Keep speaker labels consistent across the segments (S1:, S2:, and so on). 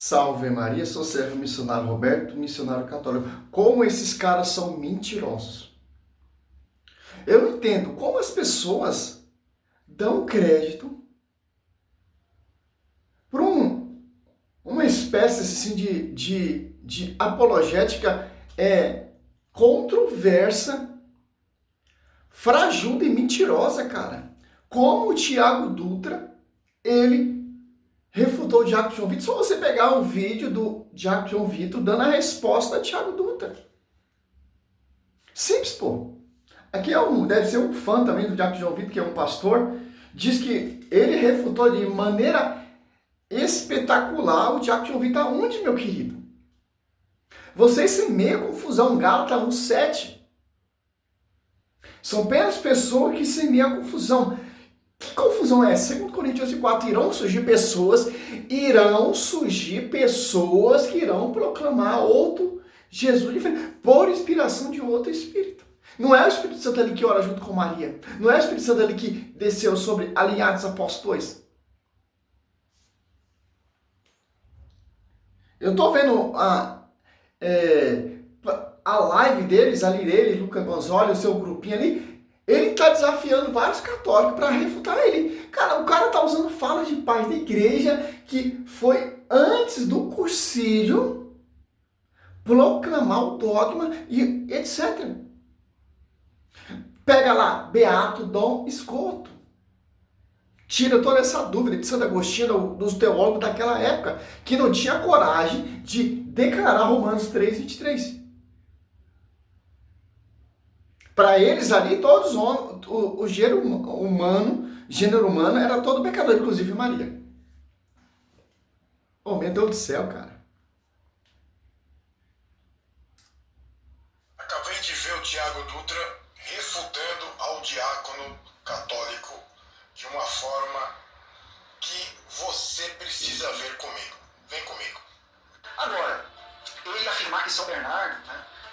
S1: Salve Maria, sou servo missionário Roberto, missionário católico. Como esses caras são mentirosos. Eu não entendo como as pessoas dão crédito para uma espécie assim, de apologética controversa, frajuda e mentirosa, cara. Como o Tiago Dutra, ele refutou o Diácono João Vitor. Só você pegar um vídeo do Diácono João Vitor dando a resposta a Tiago Dutra. Simples, pô. Aqui deve ser um fã também do Diácono João Vitor, que é um pastor. Diz que ele refutou de maneira espetacular o Diácono João Vitor. Aonde, meu querido? Vocês semeiam confusão. Gálatas 1:7. São apenas pessoas que semeiam confusão. Que confusão é essa? 2 Coríntios 4, irão surgir pessoas que irão proclamar outro Jesus diferente, por inspiração de outro Espírito. Não é o Espírito Santo ali que ora junto com Maria. Não é o Espírito Santo ali que desceu sobre alinhados apóstolos. Eu tô vendo a live deles, ali dele, Lucas Gonzoli, o seu grupinho ali. Ele tá desafiando vários católicos para refutar ele. Cara, o cara tá usando falas de pais da igreja que foi antes do cursilho proclamar o dogma e etc. Pega lá, Beato Dom Escoto. Tira toda essa dúvida de Santo Agostinho, dos teólogos daquela época, que não tinha coragem de declarar Romanos 3:23. Para eles ali, todos o gênero humano era todo pecador, inclusive Maria. Oh, meu Deus do céu, cara.
S2: Acabei de ver o Tiago Dutra refutando ao diácono católico de uma forma que você precisa ver comigo. Vem comigo.
S3: Agora, ele afirmar que São Bernardo,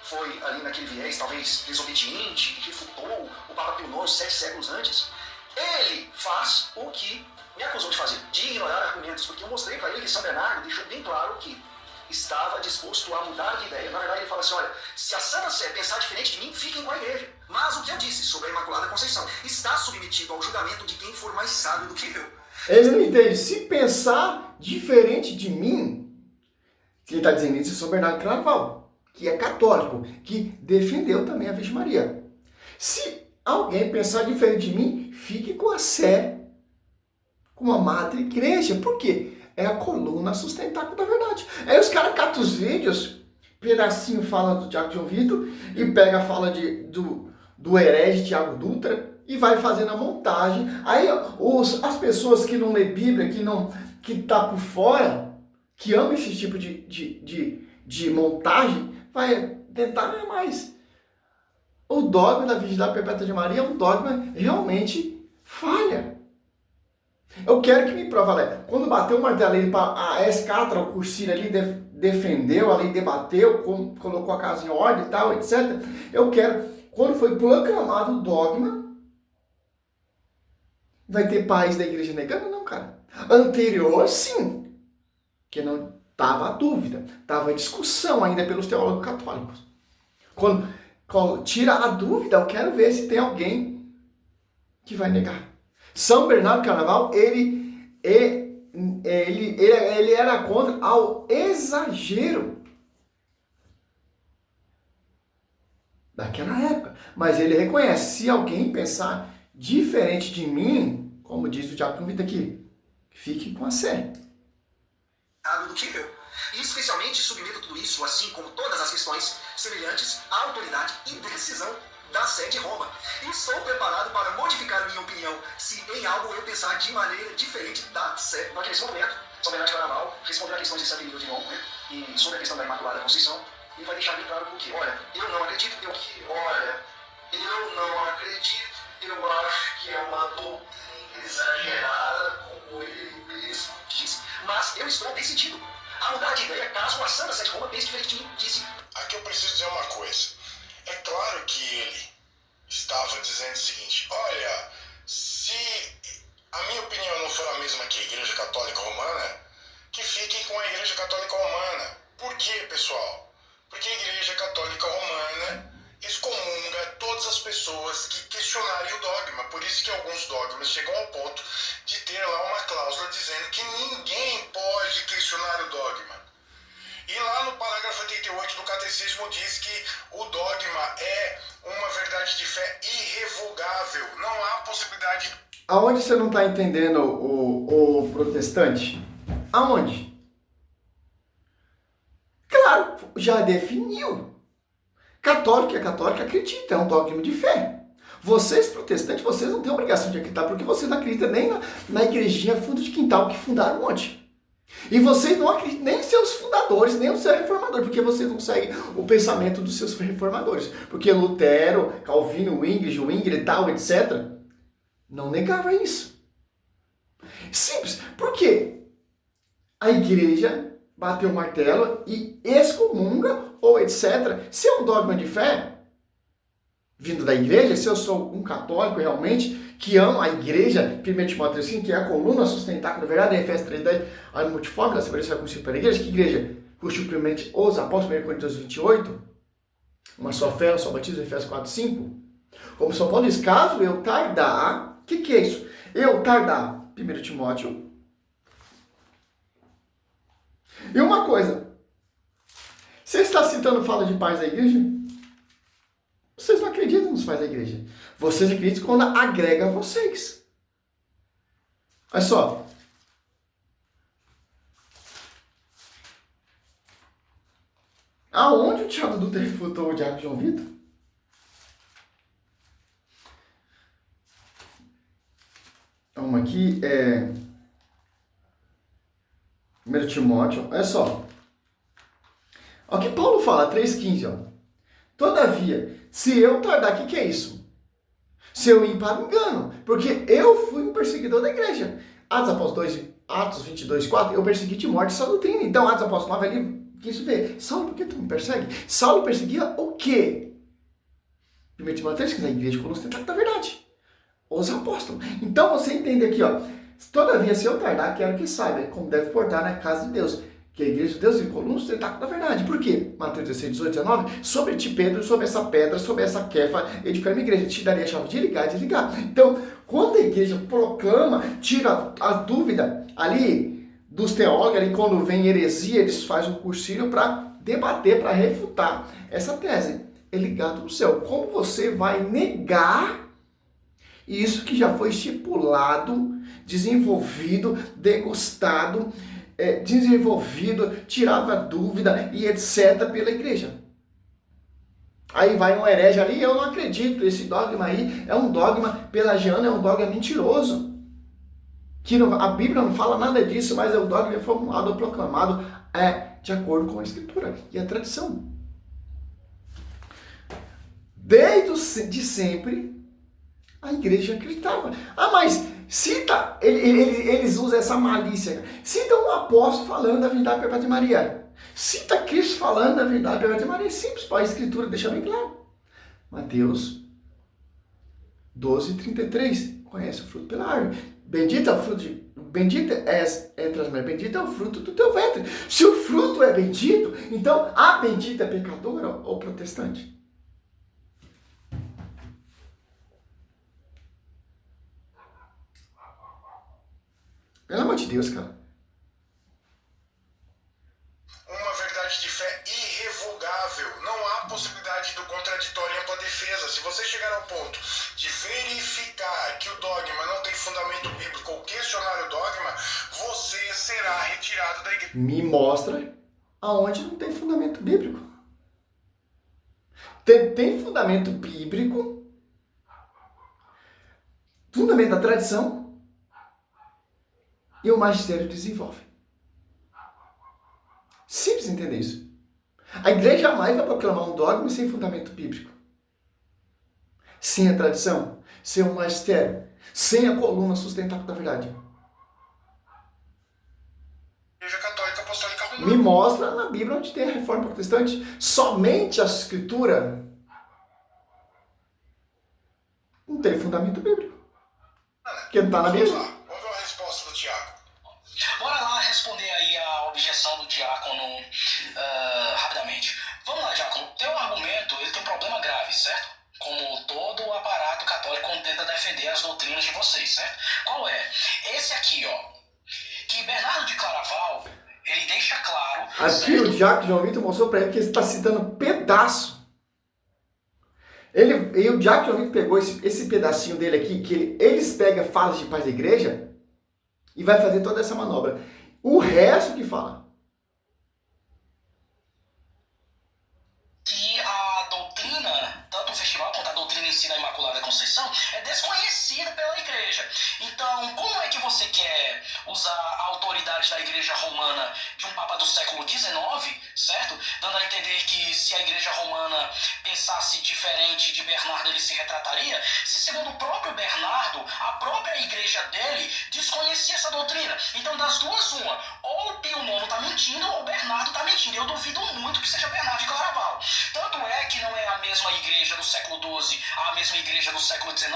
S3: foi ali naquele viés, talvez desobediente, que refutou o Papa Pio IX 7 séculos antes, ele faz o que me acusou de fazer, de ignorar argumentos, porque eu mostrei para ele que São Bernardo deixou bem claro que estava disposto a mudar de ideia. Na verdade, ele fala assim, olha, se a Santa Sé pensar diferente de mim, fiquem com a igreja. Mas o que eu disse sobre a Imaculada Conceição está submetido ao julgamento de quem for mais sábio do que eu.
S1: Ele não entende. Se pensar diferente de mim, que ele está dizendo isso é São Bernardo de Claraval, que é católico, que defendeu também a Virgem Maria. Se alguém pensar diferente de mim, fique com a Sé, com a Madre Igreja. Por quê? É a coluna sustentável da verdade. Aí os caras catam os vídeos, pedacinho fala do Diácono João Vitor, e pega a fala do herege Tiago Dutra, e vai fazendo a montagem. Aí as pessoas que não lê Bíblia, que tá por fora, que ama esse tipo de montagem, vai tentar mais. O dogma da Virgindade Perpétua de Maria é um dogma realmente falha. Eu quero que me prova, Léo. Quando bateu o martelo ali para a S4, o cursilho ali defendeu, ali debateu, colocou a casa em ordem e tal, etc. Eu quero, quando foi proclamado o dogma, vai ter pais da igreja negando? Não, cara. Anterior, sim. Que não tava a dúvida, tava a discussão ainda pelos teólogos católicos. Quando tira a dúvida, eu quero ver se tem alguém que vai negar. São Bernardo de Claraval, ele era contra ao exagero daquela época. Mas ele reconhece, se alguém pensar diferente de mim, como diz o Diácono Vitor aqui, fique com a Sé.
S3: Do que eu. E especialmente submeto tudo isso, assim como todas as questões semelhantes à autoridade e decisão da Sé de Roma. E estou preparado para modificar minha opinião, se em algo eu pensar de maneira diferente da Sé. Nesse momento, São Bernardo de Claraval respondeu a questões de Santa Emília de Roma, e sobre a questão da Imaculada Conceição, e vai deixar bem claro o que, olha, eu não acredito, eu acho que é uma doutrina exagerada, como ele mesmo disse, mas eu estou decidido a mudar de ideia caso a Santa Sé de Roma pense diferente de mim, disse.
S2: Aqui eu preciso dizer uma coisa. É claro que ele estava dizendo o seguinte, olha, se a minha opinião não for a mesma que a Igreja Católica Romana, que fiquem com a Igreja Católica Romana. Por quê, pessoal? Porque a Igreja Católica Romana excomunga todas as pessoas que questionarem o dogma. Por isso que alguns dogmas chegam ao ponto de ter lá uma cláusula dizendo que ninguém pode questionar o dogma. E lá no parágrafo 88 do Catecismo diz que o dogma é uma verdade de fé irrevogável. Não há possibilidade...
S1: Aonde você não está entendendo o protestante? Aonde? Claro, já definiu. Católico é católico, acredita, é um dogma de fé. Vocês, protestantes, vocês não têm obrigação de acreditar, porque vocês não acreditam nem na igrejinha fundo de quintal que fundaram ontem. E vocês não acreditam nem em seus fundadores, nem no seu reformador, porque vocês não seguem o pensamento dos seus reformadores. Porque Lutero, Calvino, Zwingli e tal, etc., não negava isso. Simples. Por quê? A igreja bateu o martelo e excomunga, ou etc. Se é um dogma de fé, vindo da igreja, se eu sou um católico realmente, que ama a igreja, 1 Timóteo 3,5, que é a coluna sustentáculo da verdade, Efésios 3,10, a multiforme da semelhança constituída pela igreja, que igreja? Constitui os apóstolos, 1 Coríntios 28, uma só fé, um só batismo, Efésios 4,5. Como São Paulo diz, caso eu tardar, o que é isso? Eu tardar, 1 Timóteo. E uma coisa, você está citando fala de pais da igreja? Vocês não acreditam nos pais da igreja. Vocês acreditam quando agrega a vocês. Olha só. Aonde o Thiago Dutra refutou o Diácono João Vitor? Uma aqui é 1 Timóteo. Olha só. Olha o que Paulo fala, 3,15, ó. Todavia, se eu tardar, o que é isso? Se eu ir para o engano, porque eu fui um perseguidor da igreja. Atos 22, 4, eu persegui de morte essa doutrina. Então, Atos Apóstolos 9, ali, quis ver, Saulo, por que tu me persegue? Saulo perseguia o quê? 1 Timóteo 3, que na igreja coluna sustentáculo da verdade. Os apóstolos. Então, você entende aqui, ó. Todavia, se eu tardar, quero que saiba como deve portar na casa de Deus, que a igreja de Deus e coluna sustentáculo da verdade. Por quê? Mateus 16, 18, 19. Sobre ti, Pedro, sobre essa pedra, sobre essa quefa, edificar minha igreja. Te daria a chave de ligar e desligar. Então, quando a igreja proclama, tira a dúvida ali dos teólogos, ali quando vem heresia, eles fazem um cursinho para debater, para refutar essa tese. É ligado no céu. Como você vai negar isso que já foi estipulado, desenvolvido, degustado, tirava dúvida e etc. pela igreja. Aí vai um herege ali, eu não acredito, esse dogma aí é um dogma pelagiano, é um dogma mentiroso. Que não, a Bíblia não fala nada disso, mas é o dogma formulado ou proclamado de acordo com a Escritura e a tradição. Desde sempre, a igreja acreditava. Mas cita, eles usam essa malícia. Cita um apóstolo falando da verdade perpétua de Maria. Cita Cristo falando da verdade perpétua de Maria. É simples, a Escritura deixa bem claro. Mateus 12, 33. Conhece o fruto pela árvore. Bendito é o fruto bendito bendito é o fruto do teu ventre. Se o fruto é bendito, então a bendita é pecadora ou protestante? Pelo amor de Deus, cara.
S2: Uma verdade de fé irrevogável. Não há possibilidade do contraditório em ampla defesa. Se você chegar ao ponto de verificar que o dogma não tem fundamento bíblico ou questionar o dogma, você será retirado da igreja.
S1: Me mostra aonde não tem fundamento bíblico. Tem fundamento bíblico, fundamento da tradição, e o magistério desenvolve. Simples entender isso. A igreja jamais vai proclamar um dogma sem fundamento bíblico. Sem a tradição, sem o magistério, sem a coluna sustentável da verdade.
S2: Igreja Católica Apostólica Romana.
S1: Me mostra na Bíblia onde tem a reforma protestante. Somente a Escritura não tem fundamento bíblico. Porque não está na Bíblia.
S2: Vamos lá, vamos ver a resposta do Tiago.
S3: Bora lá responder aí a
S4: Diácono, rapidamente. Vamos lá, Diácono. Teu argumento, ele tem um problema grave, certo? Como todo o aparato católico tenta defender as doutrinas de vocês, certo? Qual é? Esse aqui, ó. Que Bernardo de Claraval, ele deixa claro...
S1: Aqui certo? O Diácono João Vitor mostrou para ele que ele está citando pedaço. E o Diácono João Vitor pegou esse pedacinho dele aqui, que eles pegam falas de paz da igreja e vai fazer toda essa manobra. O resto que fala.
S4: Que a doutrina, tanto o festival quanto a doutrina em si da Imaculada Conceição, é desconhecida pela igreja. Então, como é que você quer usar a autoridade da igreja romana de um papa do século XIX, certo? Dando a entender que se a igreja romana pensasse diferente de Bernardo, ele se retrataria, se segundo o próprio Bernardo, a própria igreja dele desconhecia essa doutrina. Então, das duas, uma, ou o Pio IX está mentindo ou o Bernardo está mentindo. Eu duvido muito que seja Bernardo de Claraval. Tanto é que não é a mesma igreja do século XII, a mesma igreja do século XIX,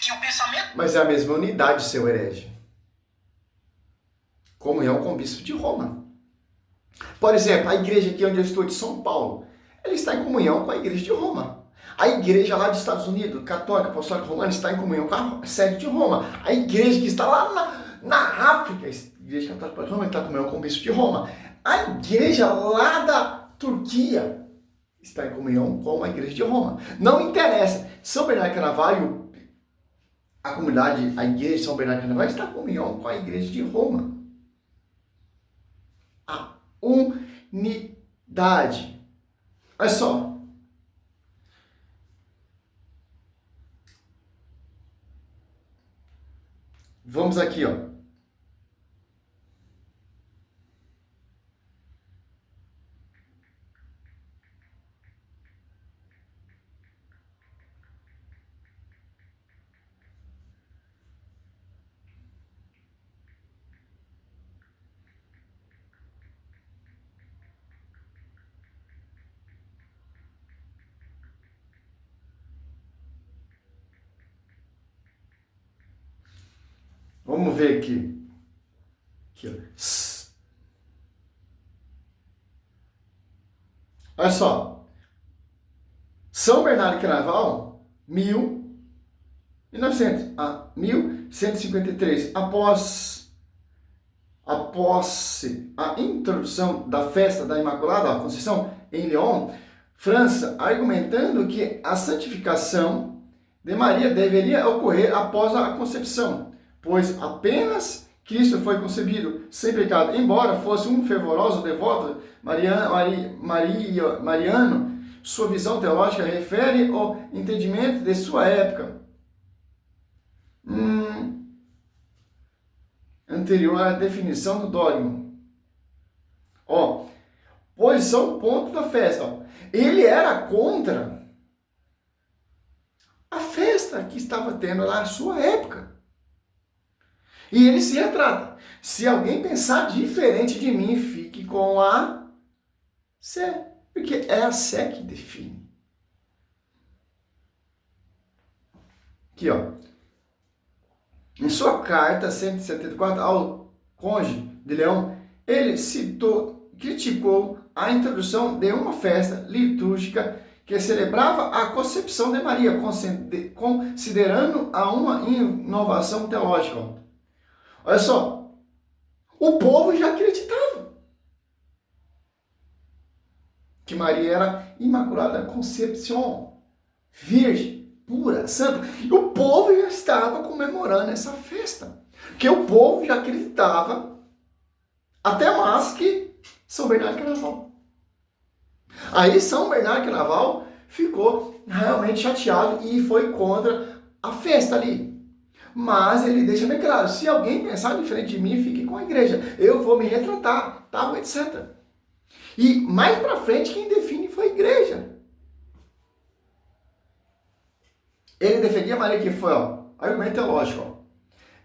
S4: que o pensamento...
S1: Mas é a mesma unidade, seu herege. Comunhão com o bispo de Roma. Por exemplo, a igreja aqui onde eu estou, de São Paulo, ela está em comunhão com a igreja de Roma. A igreja lá dos Estados Unidos, católica, apostólica romana, está em comunhão com a sede de Roma. A igreja que está lá na África, a igreja católica romana, está em comunhão com o bispo de Roma. A igreja lá da Turquia está em comunhão com a igreja de Roma. Não interessa. São Bernardo de Carvalho, a comunidade, a igreja de São Bernardo de Carvalho está em comunhão com a igreja de Roma. A unidade. Olha só. Vamos aqui, ó. Vamos ver aqui. Aqui, ó. Olha só. São Bernardo de Claraval, 1153, após a introdução da festa da Imaculada Conceição em Lyon, França, argumentando que a santificação de Maria deveria ocorrer após a concepção, pois apenas Cristo foi concebido sem pecado, embora fosse um fervoroso devoto mariano, sua visão teológica refere ao entendimento de sua época, anterior à definição do dogma. Posição ponto da festa. Ele era contra a festa que estava tendo lá na sua época. E ele se retrata. Se alguém pensar diferente de mim, fique com a Sé. Porque é a Sé que define. Aqui, ó. Em sua carta 174 ao cônjuge de Leão, ele criticou a introdução de uma festa litúrgica que celebrava a concepção de Maria, considerando-a uma inovação teológica. Olha só, o povo já acreditava que Maria era Imaculada Concepção, virgem, pura, santa. E o povo já estava comemorando essa festa. Porque o povo já acreditava, até mais que São Bernardo de Claraval. Aí São Bernardo de Claraval ficou realmente chateado e foi contra a festa ali. Mas ele deixa bem claro, se alguém pensar diferente de mim, fique com a igreja. Eu vou me retratar, tal, etc. E mais pra frente, quem define foi a igreja. Ele defendia Maria que foi, argumento teológico.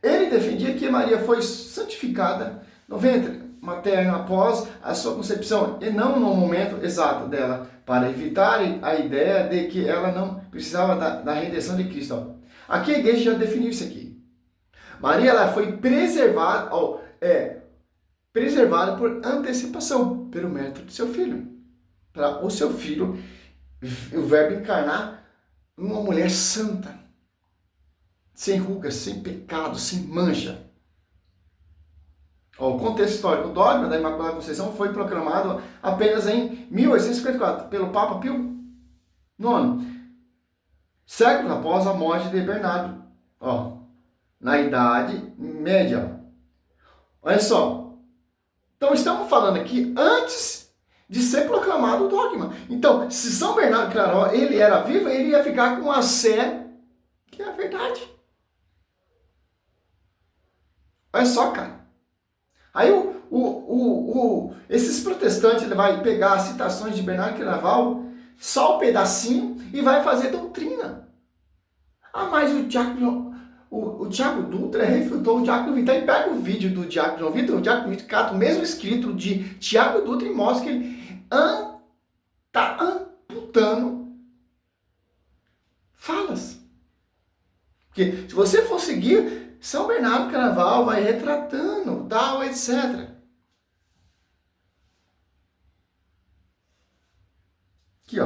S1: Ele defendia que Maria foi santificada no ventre materno após a sua concepção, e não no momento exato dela, para evitar a ideia de que ela não precisava da redenção de Cristo. Aqui a igreja já definiu isso aqui. Maria ela foi preservada por antecipação. pelo mérito do seu filho. Para o seu filho, o verbo encarnar uma mulher santa, sem rugas, sem pecado, sem mancha. O contexto histórico, o dogma da Imaculada Conceição foi proclamado apenas em 1854 pelo Papa Pio IX, séculos após a morte de Bernardo, na Idade Média. Olha só, então estamos falando aqui antes de ser proclamado o dogma. Então, se São Bernardo Claraval ele era vivo, ele ia ficar com a sé, que é a verdade. Olha só, cara. Aí esses protestantes ele vai pegar as citações de Bernardo Claraval, só um pedacinho, e vai fazer doutrina. Mas o Tiago Dutra refutou o Diácono Vitor. E pega o vídeo do Diácono Vitor, o Diácono Vitor cata o mesmo escrito de Tiago Dutra e mostra que ele está amputando falas. Porque se você for seguir, São Bernardo Claraval vai retratando, tal, etc. Aqui,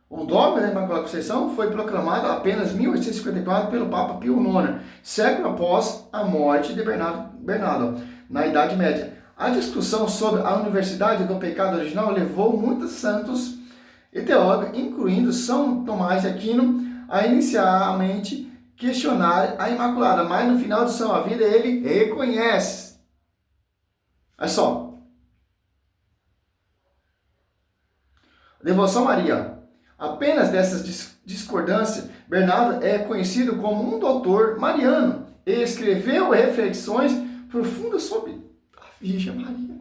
S1: o dogma da Imaculada Conceição foi proclamado apenas em 1854 pelo Papa Pio IX, século após a morte de Bernardo, na Idade Média. A discussão sobre a universidade do pecado original levou muitos santos e teólogos, incluindo São Tomás de Aquino, a inicialmente questionar a Imaculada, mas no final de sua vida ele reconhece. Olha só. Devoção a Maria. Apenas dessas discordâncias, Bernardo é conhecido como um doutor mariano e escreveu reflexões profundas sobre a Virgem Maria.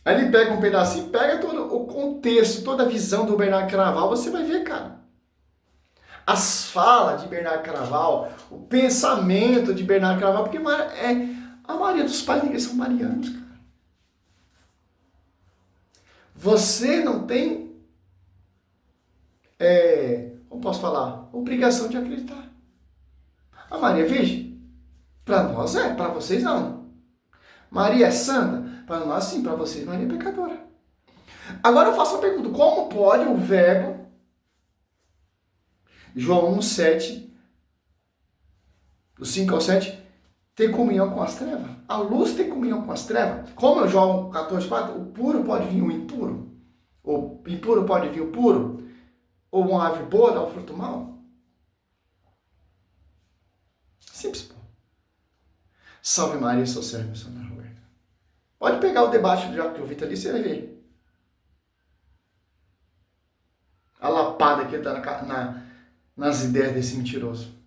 S1: Aí ele pega um pedacinho, pega todo o contexto, toda a visão do Bernardo Claraval, você vai ver, cara. As falas de Bernardo Claraval, o pensamento de Bernardo Claraval, porque a maioria dos pais da igreja são marianos, cara. Você não tem, como posso falar, obrigação de acreditar. A Maria é virgem? Para nós é, para vocês não. Maria é santa? Para nós sim, para vocês Maria é pecadora. Agora eu faço uma pergunta, como pode o verbo, João 1,7, do 5 ao 7, ter comunhão com as trevas? A luz tem comunhão com as trevas? Como em João 14,4, o puro pode vir o impuro? O impuro pode vir o puro? Ou uma árvore boa dá um fruto mau? Simples, pô. Salve Maria, sou servo, missionário Roberto. Pode pegar o debate do Diácono Vitor ali, você vai ver. A lapada que ele dá nas ideias desse mentiroso.